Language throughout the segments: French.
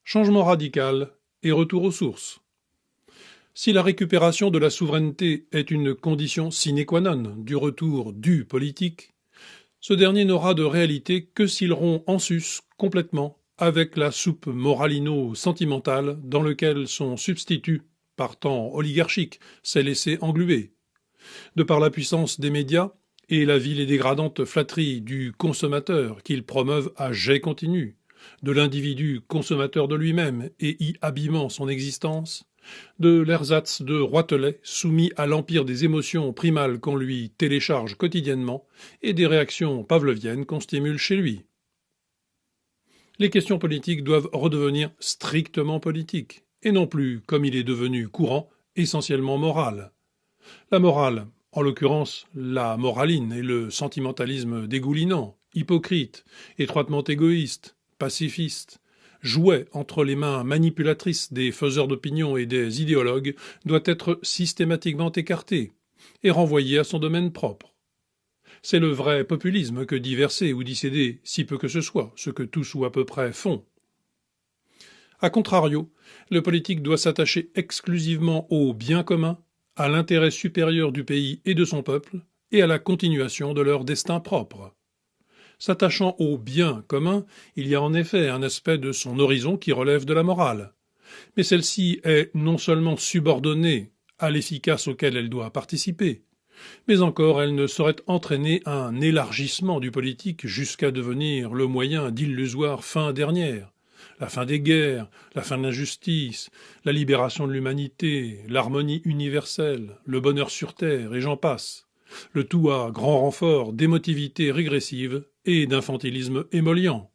Changement radical et retour aux sources. Si la récupération de la souveraineté est une condition sine qua non du retour du politique, ce dernier n'aura de réalité que s'il rompt en sus complètement avec la soupe moralino-sentimentale dans laquelle son substitut, par temps oligarchique, s'est laissé engluer. De par la puissance des médias et la vile et dégradante flatterie du consommateur qu'ils promeuvent à jet continu, de l'individu consommateur de lui-même et y habillement son existence, de l'ersatz de roitelet soumis à l'empire des émotions primales qu'on lui télécharge quotidiennement et des réactions pavloviennes qu'on stimule chez lui. Les questions politiques doivent redevenir strictement politiques, et non plus, comme il est devenu courant, essentiellement morales. La morale, en l'occurrence la moraline et le sentimentalisme dégoulinant, hypocrite, étroitement égoïste, pacifiste, jouet entre les mains manipulatrices des faiseurs d'opinion et des idéologues, doit être systématiquement écarté et renvoyé à son domaine propre. C'est le vrai populisme que d'y verser ou d'y céder, si peu que ce soit, ce que tous ou à peu près font. A contrario, le politique doit s'attacher exclusivement au bien commun, à l'intérêt supérieur du pays et de son peuple, et à la continuation de leur destin propre. S'attachant au bien commun, il y a en effet un aspect de son horizon qui relève de la morale. Mais celle-ci est non seulement subordonnée à l'efficace auquel elle doit participer, mais encore elle ne saurait entraîner un élargissement du politique jusqu'à devenir le moyen d'illusoires fins dernières. La fin des guerres, la fin de l'injustice, la libération de l'humanité, l'harmonie universelle, le bonheur sur terre, et j'en passe. Le tout à grand renfort d'émotivité régressive et d'infantilisme émollient.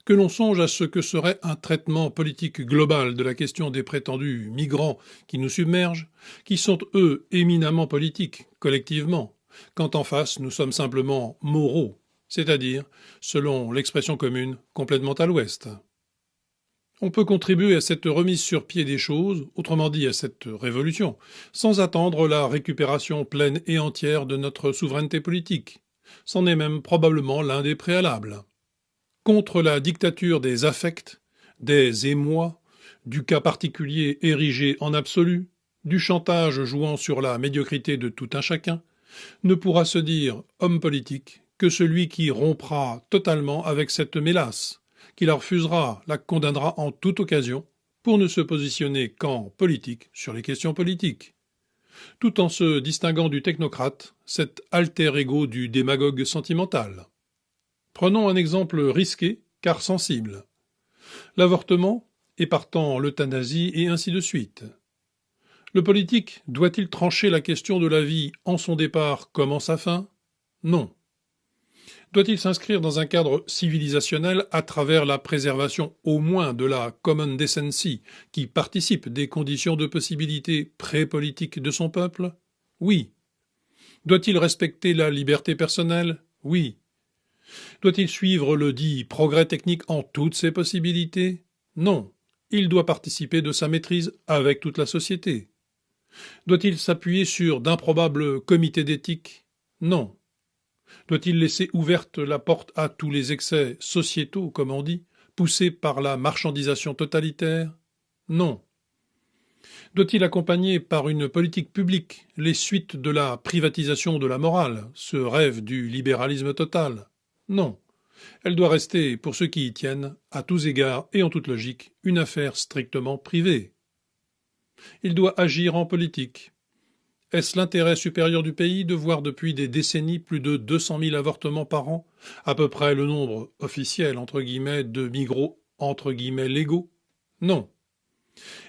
Que l'on songe à ce que serait un traitement politique global de la question des prétendus migrants qui nous submergent, qui sont eux éminemment politiques, collectivement, quand en face nous sommes simplement moraux, c'est-à-dire, selon l'expression commune, complètement à l'ouest. On peut contribuer à cette remise sur pied des choses, autrement dit à cette révolution, sans attendre la récupération pleine et entière de notre souveraineté politique. C'en est même probablement l'un des préalables. Contre la dictature des affects, des émois, du cas particulier érigé en absolu, du chantage jouant sur la médiocrité de tout un chacun, ne pourra se dire homme politique que celui qui rompra totalement avec cette mélasse, qui la refusera, la condamnera en toute occasion, pour ne se positionner qu'en politique sur les questions politiques, tout en se distinguant du technocrate, cet alter ego du démagogue sentimental. Prenons un exemple risqué, car sensible. L'avortement, et partant l'euthanasie, et ainsi de suite. Le politique doit-il trancher la question de la vie en son départ comme en sa fin? Non. Doit-il s'inscrire dans un cadre civilisationnel à travers la préservation au moins de la common decency qui participe des conditions de possibilité pré-politique de son peuple? Oui. Doit-il respecter la liberté personnelle? Oui. Doit-il suivre le dit progrès technique en toutes ses possibilités? Non. Il doit participer de sa maîtrise avec toute la société. Doit-il s'appuyer sur d'improbables comités d'éthique? Non. Doit-il laisser ouverte la porte à tous les excès sociétaux, comme on dit, poussés par la marchandisation totalitaire? Non. Doit-il accompagner par une politique publique les suites de la privatisation de la morale, ce rêve du libéralisme total? Non. Elle doit rester, pour ceux qui y tiennent, à tous égards et en toute logique, une affaire strictement privée. Il doit agir en politique. Est-ce l'intérêt supérieur du pays de voir depuis des décennies plus de 200 000 avortements par an, à peu près le nombre officiel, entre guillemets, de migrants, entre guillemets, légaux? Non.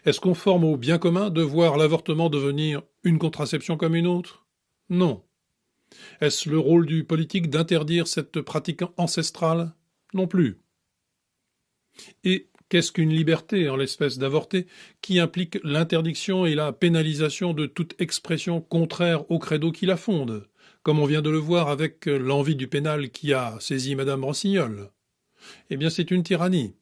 Est-ce conforme au bien commun de voir l'avortement devenir une contraception comme une autre? Non. Est-ce le rôle du politique d'interdire cette pratique ancestrale? Non plus. Et qu'est-ce qu'une liberté, en l'espèce d'avorter, qui implique l'interdiction et la pénalisation de toute expression contraire au credo qui la fonde, comme on vient de le voir avec l'envie du pénal qui a saisi Madame Rossignol? Eh bien, c'est une tyrannie.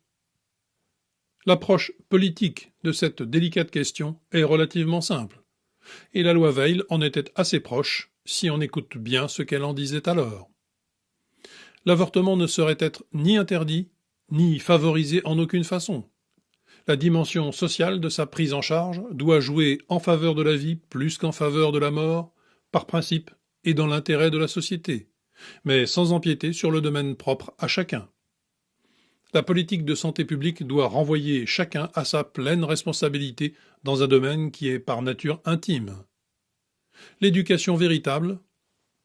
L'approche politique de cette délicate question est relativement simple, et la loi Veil en était assez proche, si on écoute bien ce qu'elle en disait alors. L'avortement ne saurait être ni interdit, ni favorisé en aucune façon. La dimension sociale de sa prise en charge doit jouer en faveur de la vie plus qu'en faveur de la mort, par principe et dans l'intérêt de la société, mais sans empiéter sur le domaine propre à chacun. La politique de santé publique doit renvoyer chacun à sa pleine responsabilité dans un domaine qui est par nature intime. L'éducation véritable,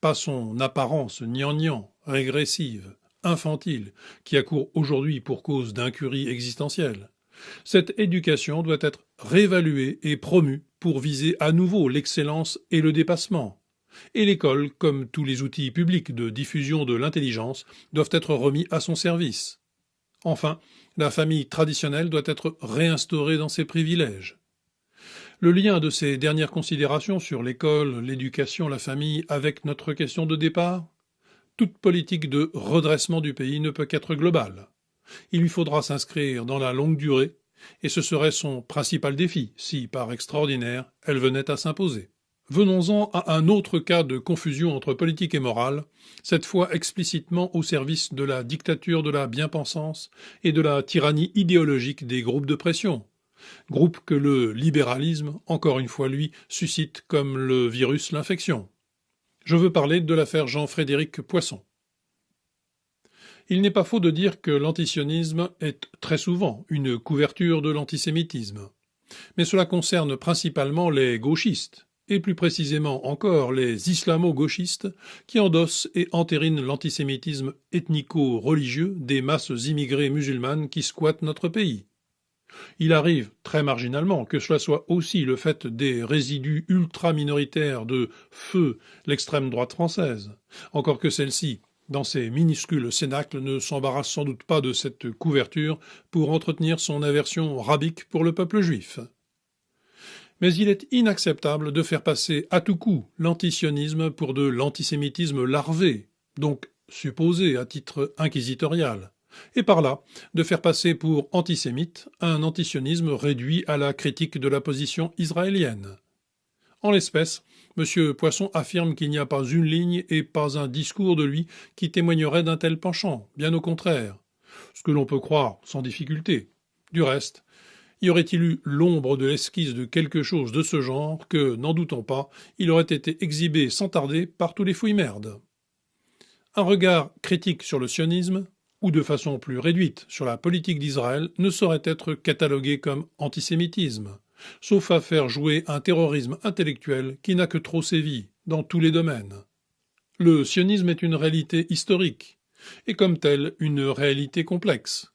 pas son apparence gnangnan, régressive, infantile, qui accourt aujourd'hui pour cause d'incurie existentielle. Cette éducation doit être réévaluée et promue pour viser à nouveau l'excellence et le dépassement. Et l'école, comme tous les outils publics de diffusion de l'intelligence, doivent être remis à son service. Enfin, la famille traditionnelle doit être réinstaurée dans ses privilèges. Le lien de ces dernières considérations sur l'école, l'éducation, la famille avec notre question de départ? Toute politique de redressement du pays ne peut qu'être globale. Il lui faudra s'inscrire dans la longue durée, et ce serait son principal défi si, par extraordinaire, elle venait à s'imposer. Venons-en à un autre cas de confusion entre politique et morale, cette fois explicitement au service de la dictature de la bien-pensance et de la tyrannie idéologique des groupes de pression, groupes que le libéralisme, encore une fois lui, suscite comme le virus l'infection. Je veux parler de l'affaire Jean-Frédéric Poisson. Il n'est pas faux de dire que l'antisionisme est très souvent une couverture de l'antisémitisme, mais cela concerne principalement les gauchistes, et plus précisément encore les islamo-gauchistes qui endossent et entérinent l'antisémitisme ethnico-religieux des masses immigrées musulmanes qui squattent notre pays. Il arrive, très marginalement, que cela soit aussi le fait des résidus ultra-minoritaires de feu l'extrême droite française, encore que celle-ci, dans ses minuscules cénacles, ne s'embarrasse sans doute pas de cette couverture pour entretenir son aversion rabique pour le peuple juif. Mais il est inacceptable de faire passer à tout coup l'antisionisme pour de l'antisémitisme larvé, donc supposé à titre inquisitorial, et par là de faire passer pour antisémite un antisionisme réduit à la critique de la position israélienne. En l'espèce, M. Poisson affirme qu'il n'y a pas une ligne et pas un discours de lui qui témoignerait d'un tel penchant, bien au contraire, ce que l'on peut croire sans difficulté. Du reste, y aurait-il eu l'ombre de l'esquisse de quelque chose de ce genre que, n'en doutons pas, il aurait été exhibé sans tarder par tous les fouilles-merdes. Un regard critique sur le sionisme, ou de façon plus réduite sur la politique d'Israël, ne saurait être catalogué comme antisémitisme, sauf à faire jouer un terrorisme intellectuel qui n'a que trop sévi, dans tous les domaines. Le sionisme est une réalité historique, et comme telle, une réalité complexe.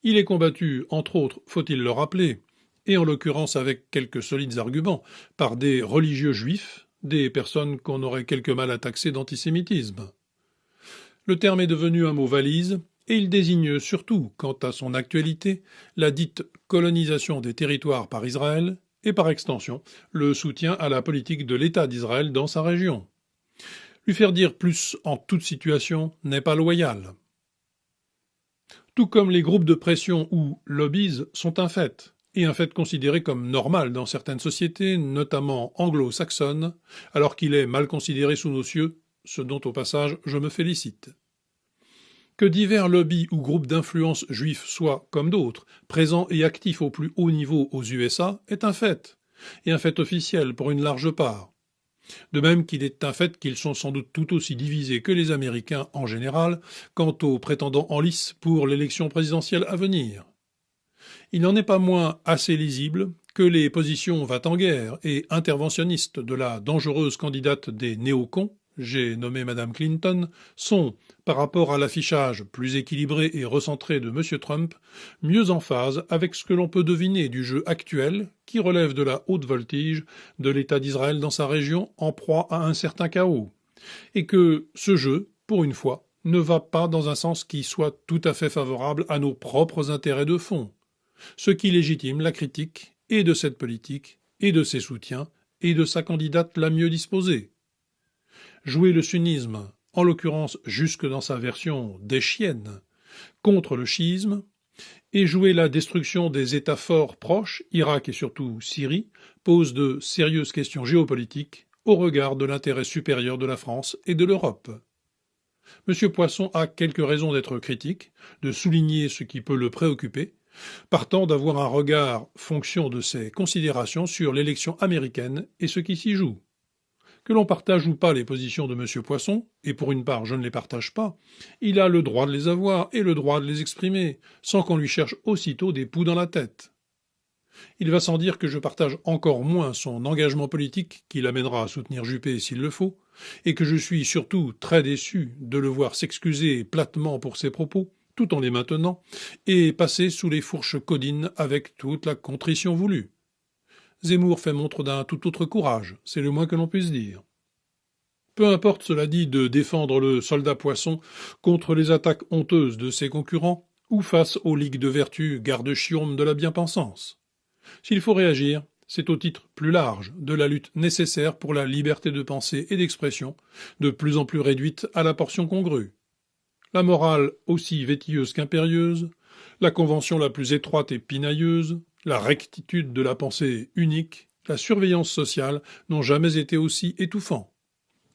Il est combattu, entre autres, faut-il le rappeler, et en l'occurrence avec quelques solides arguments, par des religieux juifs, des personnes qu'on aurait quelque mal à taxer d'antisémitisme. Le terme est devenu un mot valise, et il désigne surtout, quant à son actualité, la dite colonisation des territoires par Israël, et par extension, le soutien à la politique de l'État d'Israël dans sa région. Lui faire dire plus en toute situation n'est pas loyal. Tout comme les groupes de pression ou lobbies sont un fait, et un fait considéré comme normal dans certaines sociétés, notamment anglo-saxonnes, alors qu'il est mal considéré sous nos cieux, ce dont au passage je me félicite. Que divers lobbies ou groupes d'influence juifs soient, comme d'autres, présents et actifs au plus haut niveau aux USA est un fait, et un fait officiel pour une large part. De même qu'il est un fait qu'ils sont sans doute tout aussi divisés que les Américains en général quant aux prétendants en lice pour l'élection présidentielle à venir. Il n'en est pas moins assez lisible que les positions va-t-en-guerre et interventionnistes de la dangereuse candidate des néocons, j'ai nommé Madame Clinton, sont, par rapport à l'affichage plus équilibré et recentré de M. Trump, mieux en phase avec ce que l'on peut deviner du jeu actuel qui relève de la haute voltige de l'État d'Israël dans sa région en proie à un certain chaos, et que ce jeu, pour une fois, ne va pas dans un sens qui soit tout à fait favorable à nos propres intérêts de fond, ce qui légitime la critique et de cette politique, et de ses soutiens, et de sa candidate la mieux disposée. Jouer le sunnisme, en l'occurrence jusque dans sa version des chiennes, contre le chiisme, Et jouer la destruction des États forts proches, Irak et surtout Syrie, pose de sérieuses questions géopolitiques au regard de l'intérêt supérieur de la France et de l'Europe. M. Poisson a quelques raisons d'être critique, de souligner ce qui peut le préoccuper, partant d'avoir un regard fonction de ses considérations sur l'élection américaine et ce qui s'y joue. Que l'on partage ou pas les positions de M. Poisson, et pour une part je ne les partage pas, il a le droit de les avoir et le droit de les exprimer, sans qu'on lui cherche aussitôt des poux dans la tête. Il va sans dire que je partage encore moins son engagement politique qui l'amènera à soutenir Juppé s'il le faut, et que je suis surtout très déçu de le voir s'excuser platement pour ses propos, tout en les maintenant, et passer sous les fourches codines avec toute la contrition voulue. Zemmour fait montre d'un tout autre courage, c'est le moins que l'on puisse dire. Peu importe, cela dit, de défendre le soldat Poisson contre les attaques honteuses de ses concurrents ou face aux ligues de vertu garde-chiourme de la bien-pensance. S'il faut réagir, c'est au titre plus large de la lutte nécessaire pour la liberté de pensée et d'expression, de plus en plus réduite à la portion congrue. La morale aussi vétilleuse qu'impérieuse, la convention la plus étroite et pinailleuse, la rectitude de la pensée unique, la surveillance sociale n'ont jamais été aussi étouffants.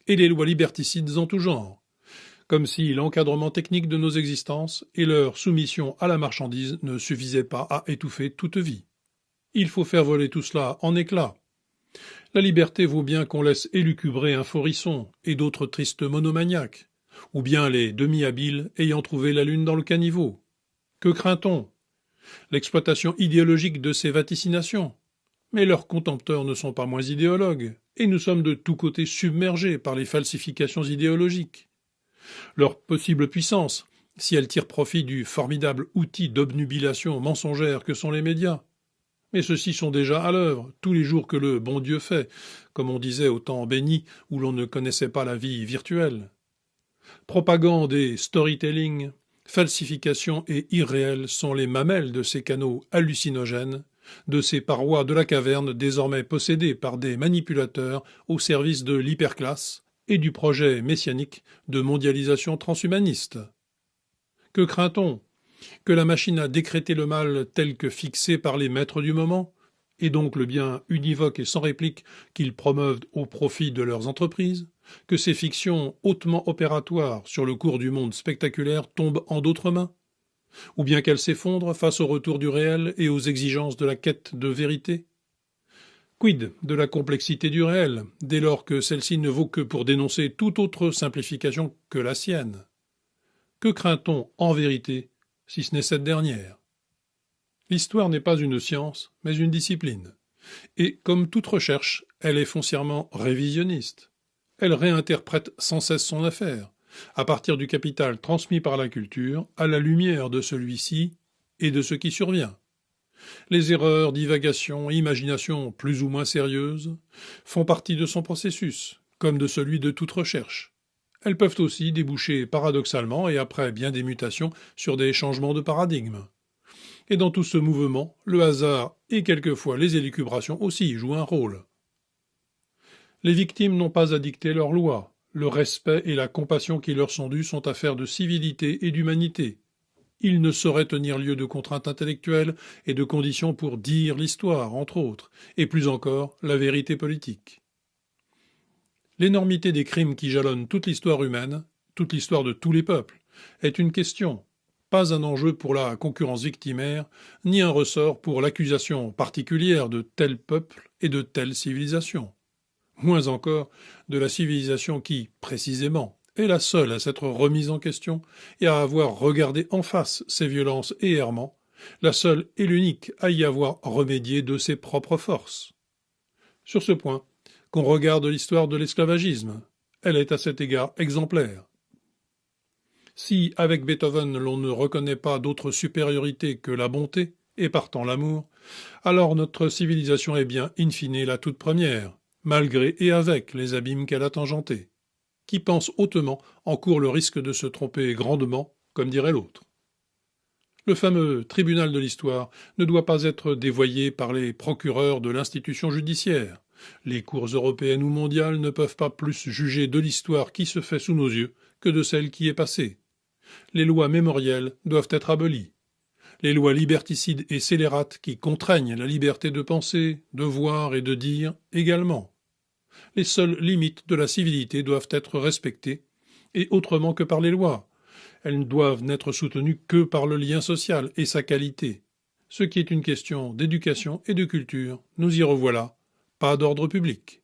Et les lois liberticides en tout genre, comme si l'encadrement technique de nos existences et leur soumission à la marchandise ne suffisaient pas à étouffer toute vie. Il faut faire voler tout cela en éclats. La liberté vaut bien qu'on laisse élucubrer un forisson et d'autres tristes monomaniaques, ou bien les demi-habiles ayant trouvé la lune dans le caniveau. Que craint-on? L'exploitation idéologique de ces vaticinations. Mais leurs contempteurs ne sont pas moins idéologues, et nous sommes de tous côtés submergés par les falsifications idéologiques. Leur possible puissance, si elle tire profit du formidable outil d'obnubilation mensongère que sont les médias. Mais ceux-ci sont déjà à l'œuvre, tous les jours que le bon Dieu fait, comme on disait au temps béni où l'on ne connaissait pas la vie virtuelle. Propagande et storytelling, falsification et irréel sont les mamelles de ces canaux hallucinogènes, de ces parois de la caverne désormais possédées par des manipulateurs au service de l'hyperclasse et du projet messianique de mondialisation transhumaniste. Que craint-on? Que la machine a décrété le mal tel que fixé par les maîtres du moment, et donc le bien univoque et sans réplique qu'ils promeuvent au profit de leurs entreprises, que ces fictions hautement opératoires sur le cours du monde spectaculaire tombent en d'autres mains, ou bien qu'elles s'effondrent face au retour du réel et aux exigences de la quête de vérité. Quid de la complexité du réel, dès lors que celle-ci ne vaut que pour dénoncer toute autre simplification que la sienne? Que craint-on, en vérité, si ce n'est cette dernière? L'histoire n'est pas une science, mais une discipline. Et, comme toute recherche, elle est foncièrement révisionniste. Elle réinterprète sans cesse son affaire, à partir du capital transmis par la culture, à la lumière de celui-ci et de ce qui survient. Les erreurs, divagations, imaginations plus ou moins sérieuses font partie de son processus, comme de celui de toute recherche. Elles peuvent aussi déboucher paradoxalement et après bien des mutations sur des changements de paradigme. Et dans tout ce mouvement, le hasard et quelquefois les élucubrations aussi jouent un rôle. Les victimes n'ont pas à dicter leurs lois. Le respect et la compassion qui leur sont dus sont affaires de civilité et d'humanité. Il ne saurait tenir lieu de contraintes intellectuelles et de conditions pour dire l'histoire, entre autres, et plus encore la vérité politique. L'énormité des crimes qui jalonnent toute l'histoire humaine, toute l'histoire de tous les peuples, est une question, pas un enjeu pour la concurrence victimaire, ni un ressort pour l'accusation particulière de tel peuple et de telle civilisation. Moins encore de la civilisation qui, précisément, est la seule à s'être remise en question et à avoir regardé en face ses violences et errements, la seule et l'unique à y avoir remédié de ses propres forces. Sur ce point, qu'on regarde l'histoire de l'esclavagisme, elle est à cet égard exemplaire. Si, avec Beethoven, l'on ne reconnaît pas d'autre supériorité que la bonté, et partant l'amour, alors notre civilisation est bien, in fine, la toute première, malgré et avec les abîmes qu'elle a tangentés. Qui pense hautement encourt le risque de se tromper grandement, comme dirait l'autre. Le fameux tribunal de l'histoire ne doit pas être dévoyé par les procureurs de l'institution judiciaire. Les cours européennes ou mondiales ne peuvent pas plus juger de l'histoire qui se fait sous nos yeux que de celle qui est passée. Les lois mémorielles doivent être abolies. Les lois liberticides et scélérates qui contraignent la liberté de penser, de voir et de dire également. Les seules limites de la civilité doivent être respectées, et autrement que par les lois. Elles doivent n'être soutenues que par le lien social et sa qualité. Ce qui est une question d'éducation et de culture, nous y revoilà, pas d'ordre public.